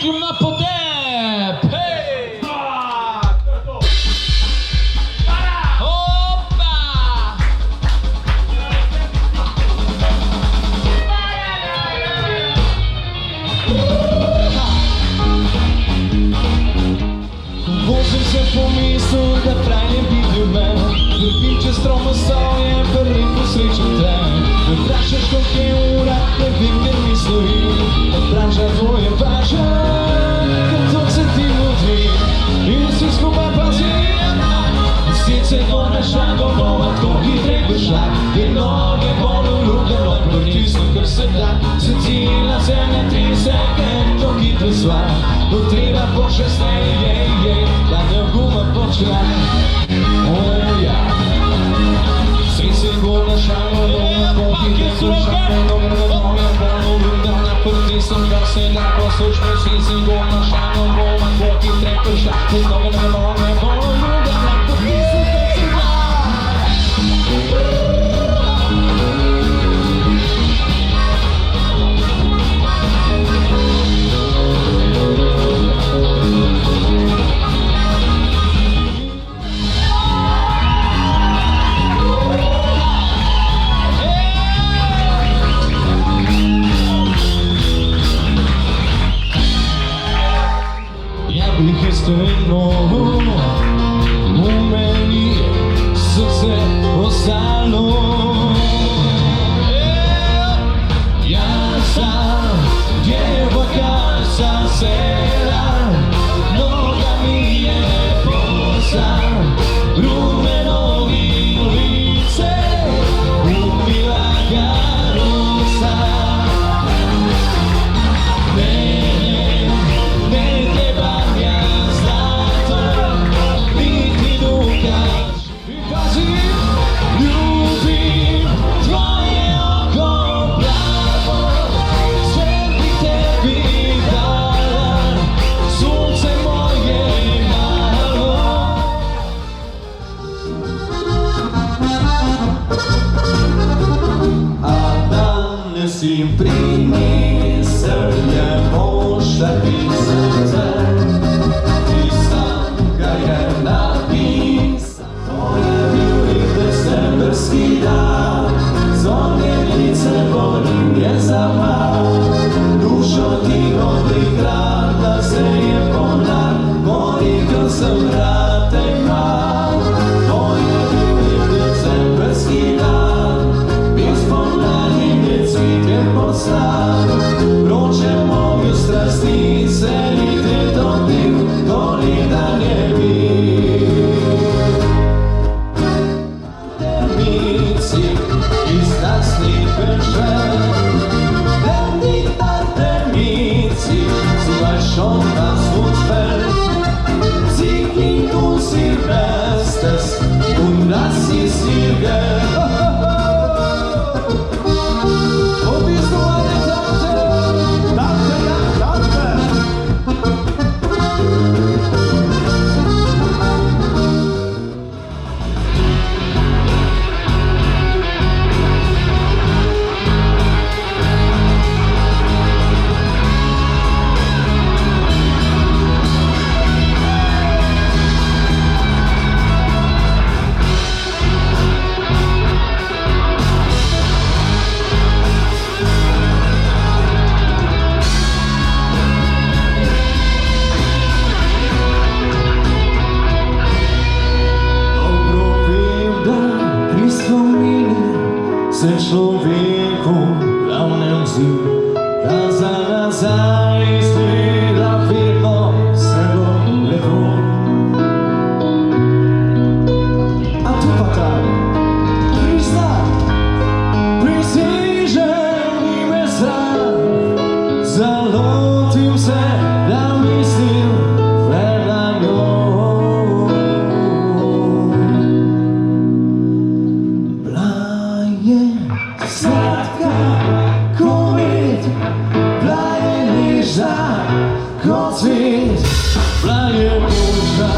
Muslim na podep! Hej! Opa! Vozim se po mestu, da kraj ne bi ljuben. Ljubim čez tromosolje, prvi posrečen ten. Me vprašaš, koliko je ura, ne vem, ker mi stoji. Odpraža tvoje paža, ker to se ti mudi. In vsi skupaj pazim. Srce gona šago, nova, tako hitre šak. In noge bolj uljubljeno, pritisnem, kar se da. Se ti na zemlja trese, ker to hitro svar. No treba počasneje, da ne guma počne. Oh ja. Srce gona šago, nova, tako hitre šak. Noge bolj uljubljeno, pritisnem, kar se da. Poslušaj, srce gona šago, nova, tako hitre šak. In noge bolj uljubljeno, pritisnem, kar se da. Bih isto jedno u meni srce ostalo. Ja sam djevojka sa sela, noga mi je bosa, rumeno i lice, umila ga rosa. Si primi srlje moša pisate, pisam ga je napisa. To je bil decemberski dan, zonjenice volim je za mal. Dušo ti odlikrat, da se je ponar, monikal sem vrate mal. To je bil decemberski dan, bis pomladi ne cvite poslan. Vroče moju strasti, selite dobil, doli da ne bi. Termici, iztasni večer, verdi termici, zvaš od nas uspel. Zikin du Silvesters, und das ist Silvester. Se človeku glavnem zdi, da za nazaj izgleda vedno vse bo lepo. A tu pa ta Krista, prisežem ime sram, zalotim se, da mislim le na njo. Sladka ko med, bila je nežna kot cvet, bila je možna.